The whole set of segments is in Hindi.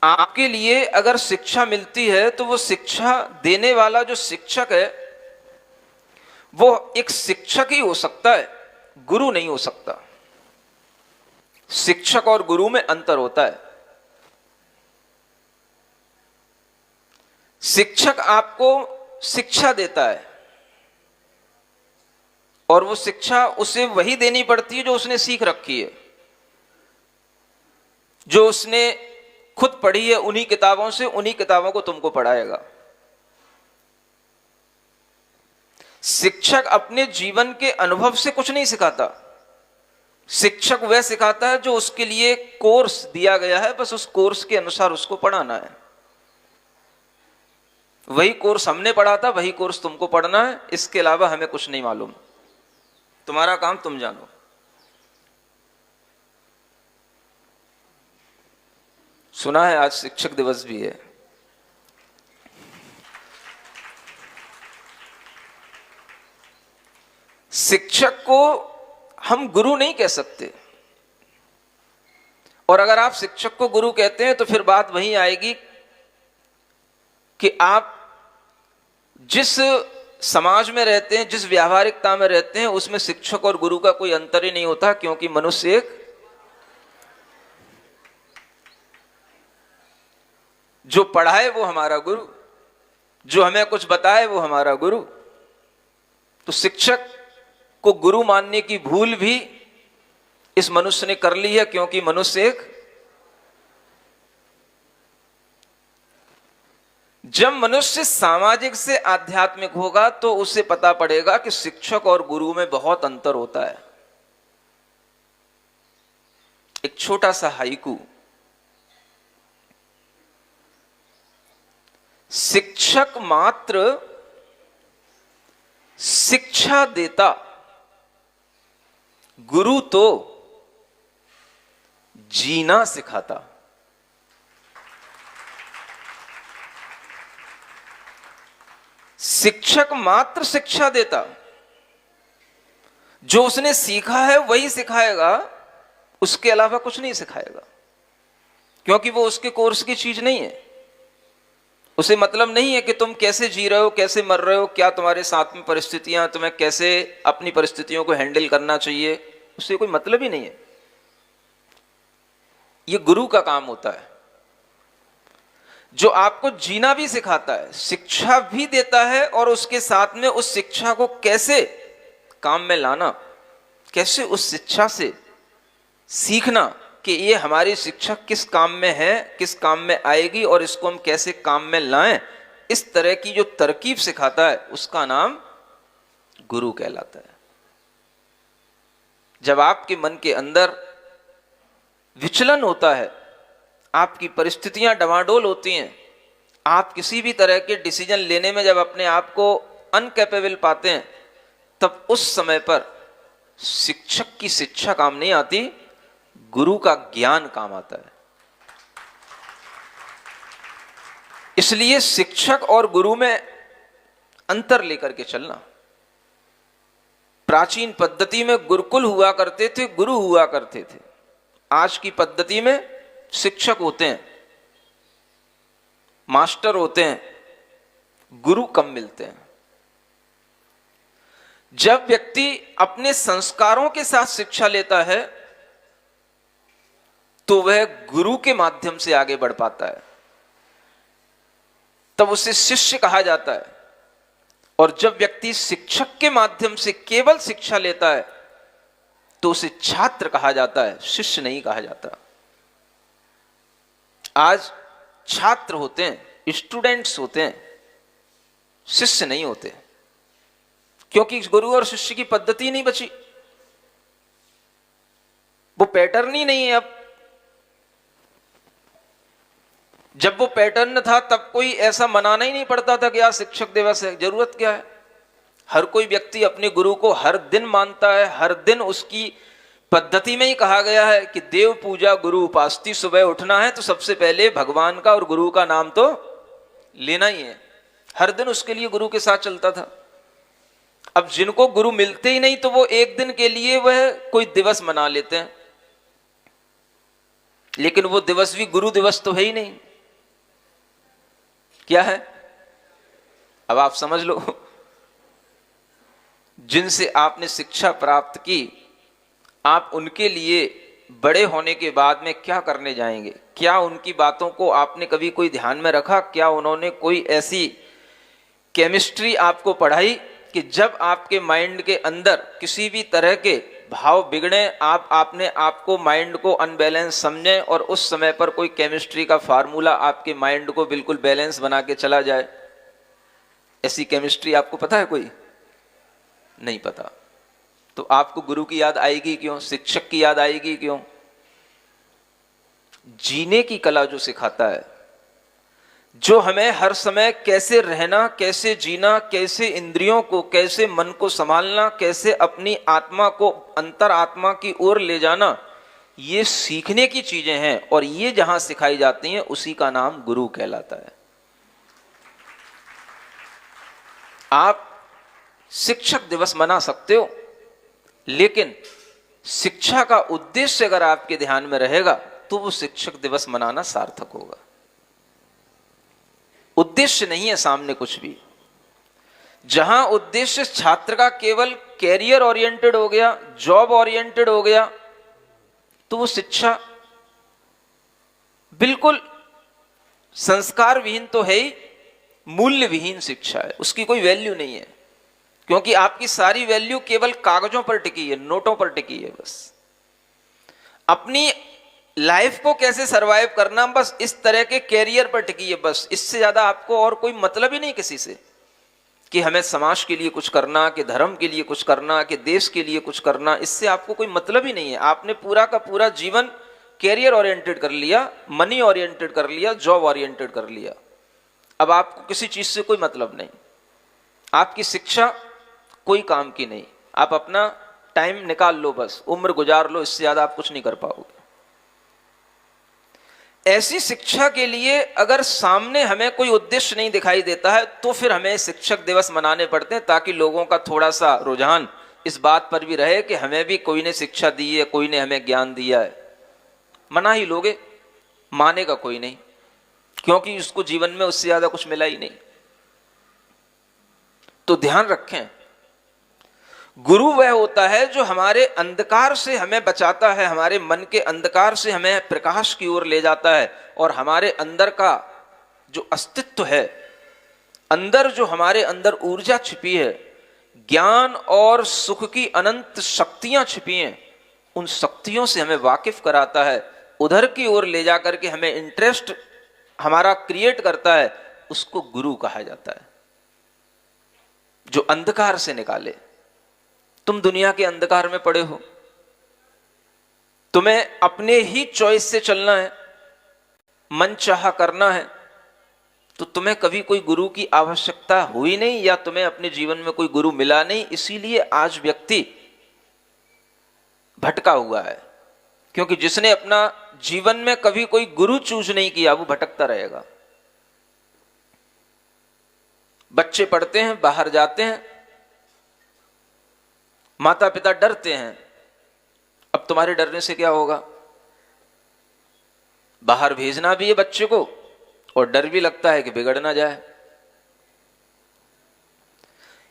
आपके लिए अगर शिक्षा मिलती है तो वो शिक्षा देने वाला जो शिक्षक है वो एक शिक्षक ही हो सकता है, गुरु नहीं हो सकता। शिक्षक और गुरु में अंतर होता है। शिक्षक आपको शिक्षा देता है और वो शिक्षा उसे वही देनी पड़ती है जो उसने सीख रखी है, जो उसने खुद पढ़ी है। उन्हीं किताबों से, उन्हीं किताबों को तुमको पढ़ाएगा। शिक्षक अपने जीवन के अनुभव से कुछ नहीं सिखाता। शिक्षक वह सिखाता है जो उसके लिए कोर्स दिया गया है, बस उस कोर्स के अनुसार उसको पढ़ाना है। वही कोर्स हमने पढ़ा था, वही कोर्स तुमको पढ़ना है। इसके अलावा हमें कुछ नहीं मालूम। तुम्हारा काम तुम जानो। सुना है आज शिक्षक दिवस भी है। शिक्षक को हम गुरु नहीं कह सकते, और अगर आप शिक्षक को गुरु कहते हैं तो फिर बात वहीं आएगी कि आप जिस समाज में रहते हैं, जिस व्यावहारिकता में रहते हैं, उसमें शिक्षक और गुरु का कोई अंतर ही नहीं होता, क्योंकि मनुष्य एक, जो पढ़ाए वो हमारा गुरु, जो हमें कुछ बताए वो हमारा गुरु। तो शिक्षक को गुरु मानने की भूल भी इस मनुष्य ने कर ली है, क्योंकि मनुष्य एक, जब मनुष्य सामाजिक से आध्यात्मिक होगा तो उसे पता पड़ेगा कि शिक्षक और गुरु में बहुत अंतर होता है। एक छोटा सा हाइकू। शिक्षक मात्र शिक्षा देता, गुरु तो जीना सिखाता। शिक्षक मात्र शिक्षा देता, जो उसने सीखा है वही सिखाएगा, उसके अलावा कुछ नहीं सिखाएगा, क्योंकि वो उसके कोर्स की चीज नहीं है। उसे मतलब नहीं है कि तुम कैसे जी रहे हो, कैसे मर रहे हो, क्या तुम्हारे साथ में परिस्थितियां, तुम्हें कैसे अपनी परिस्थितियों को हैंडल करना चाहिए, उससे कोई मतलब ही नहीं है। ये गुरु का काम होता है, जो आपको जीना भी सिखाता है, शिक्षा भी देता है, और उसके साथ में उस शिक्षा को कैसे काम में लाना, कैसे उस शिक्षा से सीखना कि ये हमारी शिक्षा किस काम में है, किस काम में आएगी, और इसको हम कैसे काम में लाएं, इस तरह की जो तरकीब सिखाता है उसका नाम गुरु कहलाता है। जब आपके मन के अंदर विचलन होता है, आपकी परिस्थितियां डवाडोल होती हैं, आप किसी भी तरह के डिसीजन लेने में जब अपने आप को अनकैपेबल पाते हैं, तब उस समय पर शिक्षक की शिक्षा काम नहीं आती, गुरु का ज्ञान काम आता है। इसलिए शिक्षक और गुरु में अंतर लेकर के चलना। प्राचीन पद्धति में गुरुकुल हुआ करते थे, गुरु हुआ करते थे। आज की पद्धति में शिक्षक होते हैं, मास्टर होते हैं, गुरु कम मिलते हैं। जब व्यक्ति अपने संस्कारों के साथ शिक्षा लेता है तो वह गुरु के माध्यम से आगे बढ़ पाता है, तब उसे शिष्य कहा जाता है। और जब व्यक्ति शिक्षक के माध्यम से केवल शिक्षा लेता है तो उसे छात्र कहा जाता है, शिष्य नहीं कहा जाता। आज छात्र होते हैं, स्टूडेंट्स होते हैं, शिष्य नहीं होते, क्योंकि गुरु और शिष्य की पद्धति नहीं बची, वो पैटर्न ही नहीं है। अब जब वो पैटर्न था तब कोई ऐसा मनाना ही नहीं पड़ता था कि आज शिक्षक दिवस है, जरूरत क्या है। हर कोई व्यक्ति अपने गुरु को हर दिन मानता है, हर दिन उसकी पद्धति में ही कहा गया है कि देव पूजा गुरु उपासती। सुबह उठना है तो सबसे पहले भगवान का और गुरु का नाम तो लेना ही है। हर दिन उसके लिए गुरु के साथ चलता था। अब जिनको गुरु मिलते ही नहीं तो वो एक दिन के लिए वह कोई दिवस मना लेते हैं, लेकिन वो दिवस भी गुरु दिवस तो है ही नहीं। क्या है? अब आप समझ लो, जिनसे आपने शिक्षा प्राप्त की, आप उनके लिए बड़े होने के बाद में क्या करने जाएंगे? क्या उनकी बातों को आपने कभी कोई ध्यान में रखा? क्या उन्होंने कोई ऐसी केमिस्ट्री आपको पढ़ाई कि जब आपके माइंड के अंदर किसी भी तरह के भाव बिगड़े, आपने आपको माइंड को अनबैलेंस समझे और उस समय पर कोई केमिस्ट्री का फार्मूला आपके माइंड को बिल्कुल बैलेंस बना के चला जाए? ऐसी केमिस्ट्री आपको पता है? कोई नहीं पता। तो आपको गुरु की याद आएगी क्यों? शिक्षक की याद आएगी क्यों? जीने की कला जो सिखाता है, जो हमें हर समय कैसे रहना, कैसे जीना, कैसे इंद्रियों को, कैसे मन को संभालना, कैसे अपनी आत्मा को अंतर आत्मा की ओर ले जाना, ये सीखने की चीजें हैं। और ये जहां सिखाई जाती हैं उसी का नाम गुरु कहलाता है। आप शिक्षक दिवस मना सकते हो, लेकिन शिक्षा का उद्देश्य अगर आपके ध्यान में रहेगा तो वो शिक्षक दिवस मनाना सार्थक होगा। उद्देश्य नहीं है सामने कुछ भी। जहां उद्देश्य छात्र का केवल कैरियर ओरिएंटेड हो गया, जॉब ओरिएंटेड हो गया, तो वो शिक्षा बिल्कुल संस्कार विहीन तो है ही, मूल्य विहीन शिक्षा है। उसकी कोई वैल्यू नहीं है, क्योंकि आपकी सारी वैल्यू केवल कागजों पर टिकी है, नोटों पर टिकी है। बस अपनी लाइफ को कैसे सरवाइव करना, बस इस तरह के कैरियर पर टिकी है। बस इससे ज्यादा आपको और कोई मतलब ही नहीं किसी से, कि हमें समाज के लिए कुछ करना, कि धर्म के लिए कुछ करना, कि देश के लिए कुछ करना। इससे आपको कोई मतलब ही नहीं है। आपने पूरा का पूरा जीवन कैरियर ओरिएंटेड कर लिया, मनी ओरिएंटेड कर लिया, जॉब ओरिएंटेड कर लिया। अब आपको किसी चीज से कोई मतलब नहीं। आपकी शिक्षा कोई काम की नहीं। आप अपना टाइम निकाल लो, बस उम्र गुजार लो, इससे ज्यादा आप कुछ नहीं कर पाओगे। ऐसी शिक्षा के लिए अगर सामने हमें कोई उद्देश्य नहीं दिखाई देता है तो फिर हमें शिक्षक दिवस मनाने पड़ते हैं, ताकि लोगों का थोड़ा सा रुझान इस बात पर भी रहे कि हमें भी कोई ने शिक्षा दी है, कोई ने हमें ज्ञान दिया है। मना ही लोगे, मानेगा कोई नहीं, क्योंकि उसको जीवन में उससे ज्यादा कुछ मिला ही नहीं। तो ध्यान रखें, गुरु वह होता है जो हमारे अंधकार से हमें बचाता है, हमारे मन के अंधकार से हमें प्रकाश की ओर ले जाता है, और हमारे अंदर का जो अस्तित्व है, अंदर जो हमारे अंदर ऊर्जा छिपी है, ज्ञान और सुख की अनंत शक्तियां छिपी हैं, उन शक्तियों से हमें वाकिफ कराता है, उधर की ओर ले जाकर के हमें इंटरेस्ट हमारा क्रिएट करता है। उसको गुरु कहा जाता है, जो अंधकार से निकाले। तुम दुनिया के अंधकार में पड़े हो, तुम्हें अपने ही चॉइस से चलना है, मन चाहा करना है, तो तुम्हें कभी कोई गुरु की आवश्यकता हुई नहीं, या तुम्हें अपने जीवन में कोई गुरु मिला नहीं। इसीलिए आज व्यक्ति भटका हुआ है, क्योंकि जिसने अपना जीवन में कभी कोई गुरु चूज नहीं किया वो भटकता रहेगा। बच्चे पढ़ते हैं, बाहर जाते हैं, माता पिता डरते हैं। अब तुम्हारे डरने से क्या होगा? बाहर भेजना भी है बच्चे को, और डर भी लगता है कि बिगड़ ना जाए।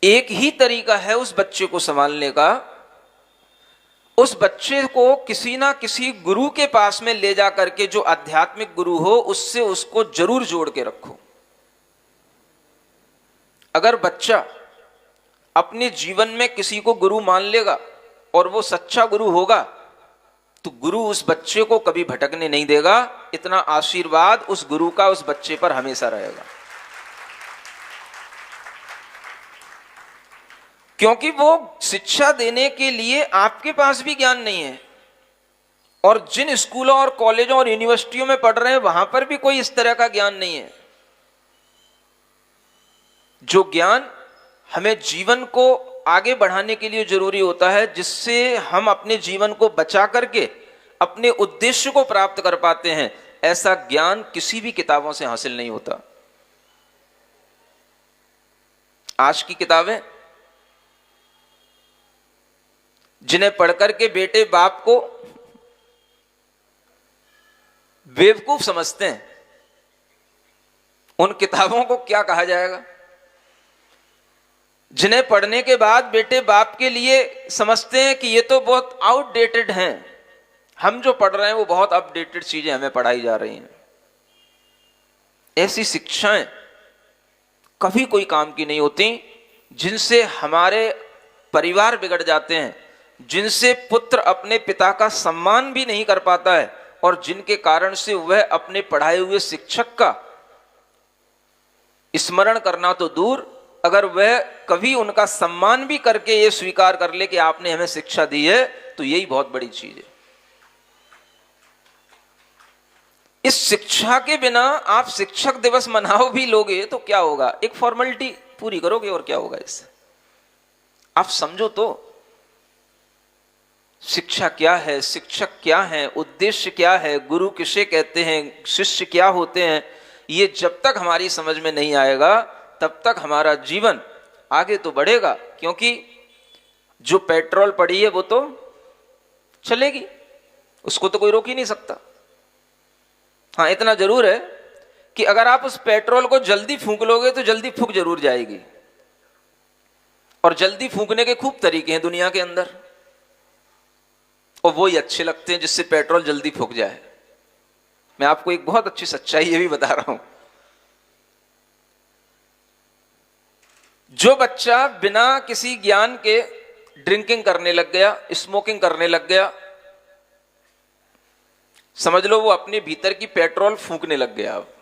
एक ही तरीका है उस बच्चे को संभालने का, उस बच्चे को किसी ना किसी गुरु के पास में ले जा करके, जो आध्यात्मिक गुरु हो, उससे उसको जरूर जोड़ के रखो। अगर बच्चा अपने जीवन में किसी को गुरु मान लेगा और वो सच्चा गुरु होगा, तो गुरु उस बच्चे को कभी भटकने नहीं देगा। इतना आशीर्वाद उस गुरु का उस बच्चे पर हमेशा रहेगा, क्योंकि वो शिक्षा देने के लिए आपके पास भी ज्ञान नहीं है, और जिन स्कूलों और कॉलेजों और यूनिवर्सिटियों में पढ़ रहे हैं वहां पर भी कोई इस तरह का ज्ञान नहीं है। जो ज्ञान हमें जीवन को आगे बढ़ाने के लिए जरूरी होता है, जिससे हम अपने जीवन को बचा करके अपने उद्देश्य को प्राप्त कर पाते हैं, ऐसा ज्ञान किसी भी किताबों से हासिल नहीं होता। आज की किताबें जिन्हें पढ़कर के बेटे बाप को बेवकूफ समझते हैं, उन किताबों को क्या कहा जाएगा जिन्हें पढ़ने के बाद बेटे बाप के लिए समझते हैं कि ये तो बहुत आउटडेटेड हैं। हम जो पढ़ रहे हैं वो बहुत अपडेटेड चीजें हमें पढ़ाई जा रही हैं। ऐसी शिक्षाएं कभी कोई काम की नहीं होती, जिनसे हमारे परिवार बिगड़ जाते हैं, जिनसे पुत्र अपने पिता का सम्मान भी नहीं कर पाता है, और जिनके कारण से वह अपने पढ़ाए हुए शिक्षक का स्मरण करना तो दूर, अगर वह कभी उनका सम्मान भी करके ये स्वीकार कर ले कि आपने हमें शिक्षा दी है, तो यही बहुत बड़ी चीज है। इस शिक्षा के बिना आप शिक्षक दिवस मनाओ भी लोगे तो क्या होगा, एक फॉर्मेलिटी पूरी करोगे और क्या होगा इससे। आप समझो तो शिक्षा क्या है, शिक्षक क्या है, उद्देश्य क्या है, गुरु किसे कहते हैं, शिष्य क्या होते हैं, ये जब तक हमारी समझ में नहीं आएगा तब तक हमारा जीवन आगे तो बढ़ेगा, क्योंकि जो पेट्रोल पड़ी है वो तो चलेगी, उसको तो कोई रोक ही नहीं सकता। हाँ, इतना जरूर है कि अगर आप उस पेट्रोल को जल्दी फूंक लोगे तो जल्दी फूंक जरूर जाएगी, और जल्दी फूंकने के खूब तरीके हैं दुनिया के अंदर, और वो ही अच्छे लगते हैं जिससे पेट्रोल जल्दी फूंक जाए। मैं आपको एक बहुत अच्छी सच्चाई ये भी बता रहा हूं, जो बच्चा बिना किसी ज्ञान के ड्रिंकिंग करने लग गया, स्मोकिंग करने लग गया, समझ लो वो अपने भीतर की पेट्रोल फूंकने लग गया। अब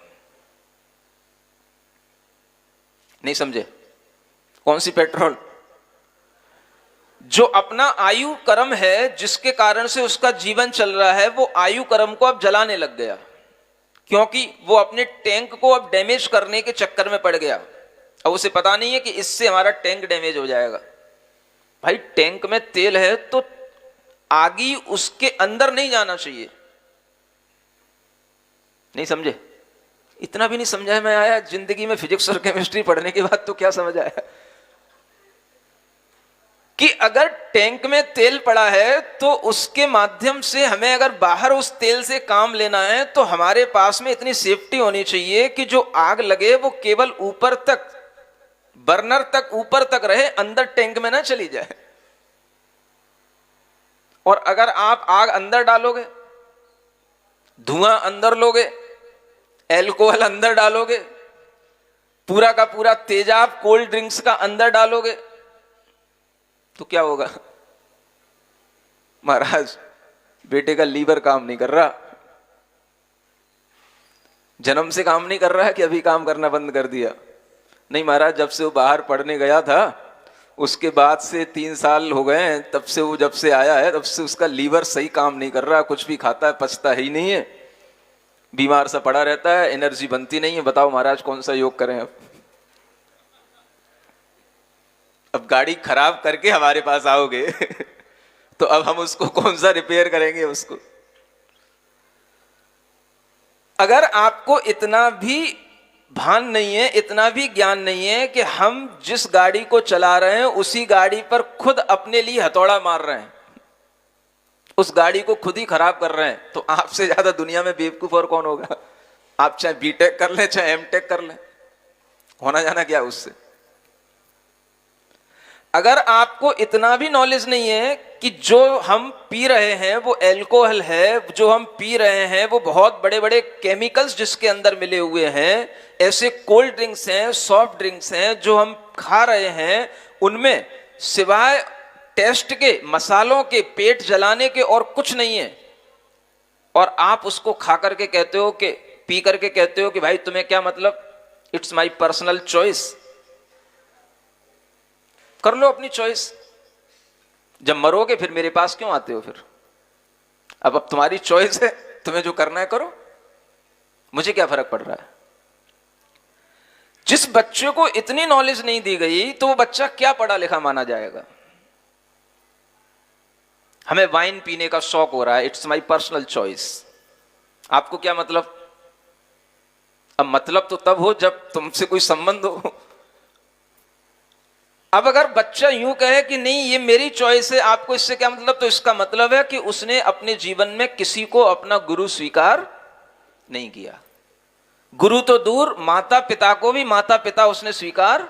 नहीं समझे? कौन सी पेट्रोल? जो अपना आयु कर्म है जिसके कारण से उसका जीवन चल रहा है, वो आयु कर्म को अब जलाने लग गया, क्योंकि वो अपने टैंक को अब डैमेज करने के चक्कर में पड़ गया। अब उसे पता नहीं है कि इससे हमारा टैंक डैमेज हो जाएगा। भाई, टैंक में तेल है तो आगी उसके अंदर नहीं जाना चाहिए। नहीं समझे? इतना भी नहीं समझा है मैं आया जिंदगी में फिजिक्स और केमिस्ट्री पढ़ने के बाद तो क्या समझ आया कि अगर टैंक में तेल पड़ा है तो उसके माध्यम से हमें अगर बाहर उस तेल से काम लेना है तो हमारे पास में इतनी सेफ्टी होनी चाहिए कि जो आग लगे वो केवल ऊपर तक, बर्नर तक, ऊपर तक रहे, अंदर टैंक में ना चली जाए। और अगर आप आग अंदर डालोगे, धुआं अंदर लोगे, एल्कोहल अंदर डालोगे, पूरा का पूरा तेजाब कोल्ड ड्रिंक्स का अंदर डालोगे, तो क्या होगा? महाराज, बेटे का लीवर काम नहीं कर रहा, जन्म से काम नहीं कर रहा है कि अभी काम करना बंद कर दिया? नहीं महाराज, जब से वो बाहर पढ़ने गया था उसके बाद से 3 साल हो गए हैं, तब से वो जब से आया है तब से उसका लीवर सही काम नहीं कर रहा, कुछ भी खाता है पचता ही नहीं है, बीमार सा पड़ा रहता है, एनर्जी बनती नहीं है। बताओ महाराज, कौन सा योग करें? अब गाड़ी खराब करके हमारे पास आओगे तो अब हम उसको कौन सा रिपेयर करेंगे उसको? अगर आपको इतना भी भान नहीं है, इतना भी ज्ञान नहीं है कि हम जिस गाड़ी को चला रहे हैं उसी गाड़ी पर खुद अपने लिए हथौड़ा मार रहे हैं, उस गाड़ी को खुद ही खराब कर रहे हैं, तो आपसे ज्यादा दुनिया में बेवकूफ और कौन होगा? आप चाहे बीटेक कर लें चाहे एमटेक कर लें, होना जाना क्या उससे? अगर आपको इतना भी नॉलेज नहीं है कि जो हम पी रहे हैं वो एल्कोहल है, जो हम पी रहे हैं वो बहुत बड़े बड़े केमिकल्स जिसके अंदर मिले हुए हैं, ऐसे कोल्ड ड्रिंक्स हैं, सॉफ्ट ड्रिंक्स हैं जो हम खा रहे हैं, उनमें सिवाय टेस्ट के, मसालों के, पेट जलाने के और कुछ नहीं है, और आप उसको खा करके कहते हो कि, पी करके कहते हो कि भाई तुम्हें क्या मतलब, इट्स माई पर्सनल चॉइस। कर लो अपनी चॉइस, जब मरोगे फिर मेरे पास क्यों आते हो? फिर अब तुम्हारी चॉइस है, तुम्हें जो करना है करो, मुझे क्या फर्क पड़ रहा है? जिस बच्चे को इतनी नॉलेज नहीं दी गई तो वो बच्चा क्या पढ़ा लिखा माना जाएगा? हमें वाइन पीने का शौक हो रहा है, इट्स माई पर्सनल चॉइस। आपको क्या मतलब? अब मतलब तो तब हो जब तुमसे कोई संबंध हो। अब अगर बच्चा यूं कहे कि नहीं ये मेरी चॉइस है, आपको इससे क्या मतलब? तो इसका मतलब है कि उसने अपने जीवन में किसी को अपना गुरु स्वीकार नहीं किया, गुरु तो दूर, माता पिता को भी माता पिता उसने स्वीकार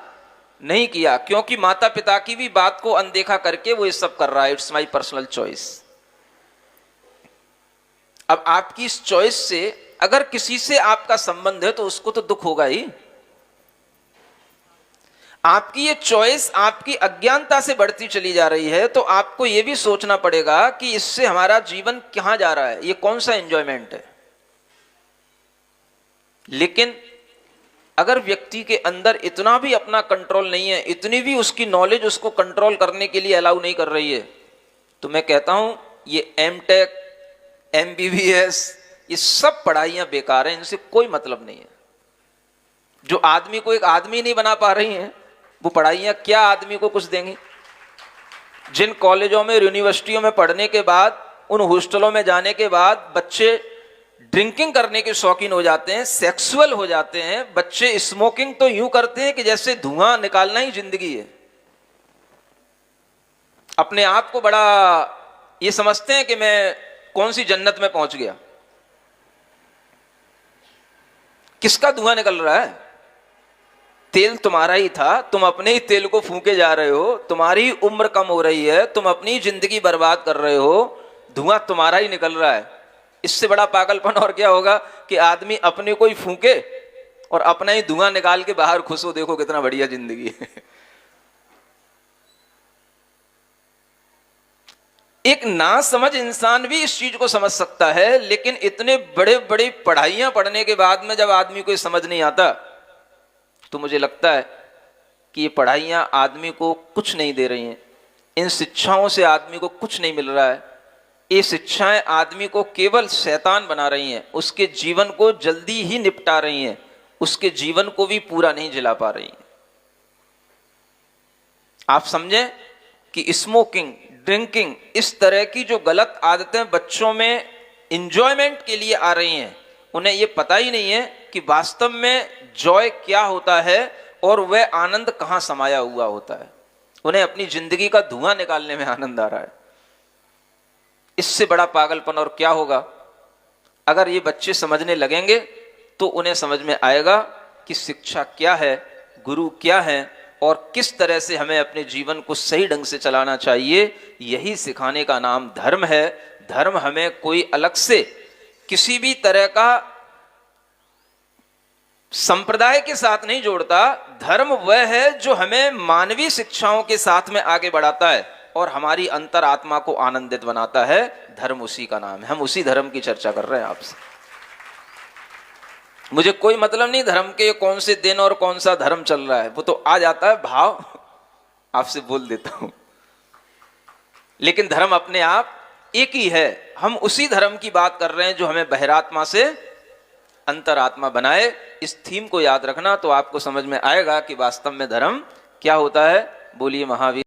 नहीं किया, क्योंकि माता पिता की भी बात को अनदेखा करके वो ये सब कर रहा है। It's my personal choice. अब आपकी इस चॉइस से अगर किसी से आपका संबंध है तो उसको तो दुख होगा ही। आपकी ये चॉइस आपकी अज्ञानता से बढ़ती चली जा रही है, तो आपको ये भी सोचना पड़ेगा कि इससे हमारा जीवन कहां जा रहा है, ये कौन सा एंजॉयमेंट है। लेकिन अगर व्यक्ति के अंदर इतना भी अपना कंट्रोल नहीं है, इतनी भी उसकी नॉलेज उसको कंट्रोल करने के लिए अलाउ नहीं कर रही है, तो मैं कहता हूं ये एमटेक, एमबीबीएस, ये सब पढ़ाइयां बेकार हैं, इनसे कोई मतलब नहीं है। जो आदमी को एक आदमी नहीं बना पा रही हैं, वो पढ़ाइयां क्या आदमी को कुछ देंगी। जिन कॉलेजों में, यूनिवर्सिटियों में पढ़ने के बाद, उन हॉस्टलों में जाने के बाद बच्चे ड्रिंकिंग करने के शौकीन हो जाते हैं, सेक्सुअल हो जाते हैं, बच्चे स्मोकिंग तो यूं करते हैं कि जैसे धुआं निकालना ही जिंदगी है। अपने आप को बड़ा ये समझते हैं कि मैं कौन सी जन्नत में पहुंच गया। किसका धुआं निकल रहा है? तेल तुम्हारा ही था, तुम अपने ही तेल को फूंके जा रहे हो, तुम्हारी उम्र कम हो रही है, तुम अपनी जिंदगी बर्बाद कर रहे हो, धुआं तुम्हारा ही निकल रहा है। इससे बड़ा पागलपन और क्या होगा कि आदमी अपने को ही फूंके और अपना ही धुआं निकाल के बाहर खुश हो, देखो कितना बढ़िया जिंदगी है। एक नासमझ इंसान भी इस चीज को समझ सकता है, लेकिन इतने बड़े बड़े पढ़ाइयां पढ़ने के बाद में जब आदमी को समझ नहीं आता, तो मुझे लगता है कि ये पढ़ाइयां आदमी को कुछ नहीं दे रही हैं। इन शिक्षाओं से आदमी को कुछ नहीं मिल रहा है। ये शिक्षाएं आदमी को केवल शैतान बना रही हैं, उसके जीवन को जल्दी ही निपटा रही हैं, उसके जीवन को भी पूरा नहीं जिला पा रही हैं। आप समझें कि स्मोकिंग, ड्रिंकिंग, इस तरह की जो गलत आदतें बच्चों में इंजॉयमेंट के लिए आ रही हैं, उन्हें यह पता ही नहीं है कि वास्तव में जॉय क्या होता है और वह आनंद कहां समाया हुआ होता है। उन्हें अपनी जिंदगी का धुआं निकालने में आनंद आ रहा है। इससे बड़ा पागलपन और क्या होगा। अगर ये बच्चे समझने लगेंगे तो उन्हें समझ में आएगा कि शिक्षा क्या है, गुरु क्या है और किस तरह से हमें अपने जीवन को सही ढंग से चलाना चाहिए। यही सिखाने का नाम धर्म है। धर्म हमें कोई अलग से किसी भी तरह का संप्रदाय के साथ नहीं जोड़ता। धर्म वह है जो हमें मानवीय शिक्षाओं के साथ में आगे बढ़ाता है और हमारी अंतरात्मा को आनंदित बनाता है। धर्म उसी का नाम है। हम उसी धर्म की चर्चा कर रहे हैं आपसे। मुझे कोई मतलब नहीं धर्म के कौन से दिन और कौन सा धर्म चल रहा है, वो तो आ जाता है भाव, आपसे बोल देता हूं। लेकिन धर्म अपने आप एक ही है। हम उसी धर्म की बात कर रहे हैं जो हमें बहिरात्मा से अंतरात्मा बनाए। इस थीम को याद रखना तो आपको समझ में आएगा कि वास्तव में धर्म क्या होता है। बोलिए महावीर।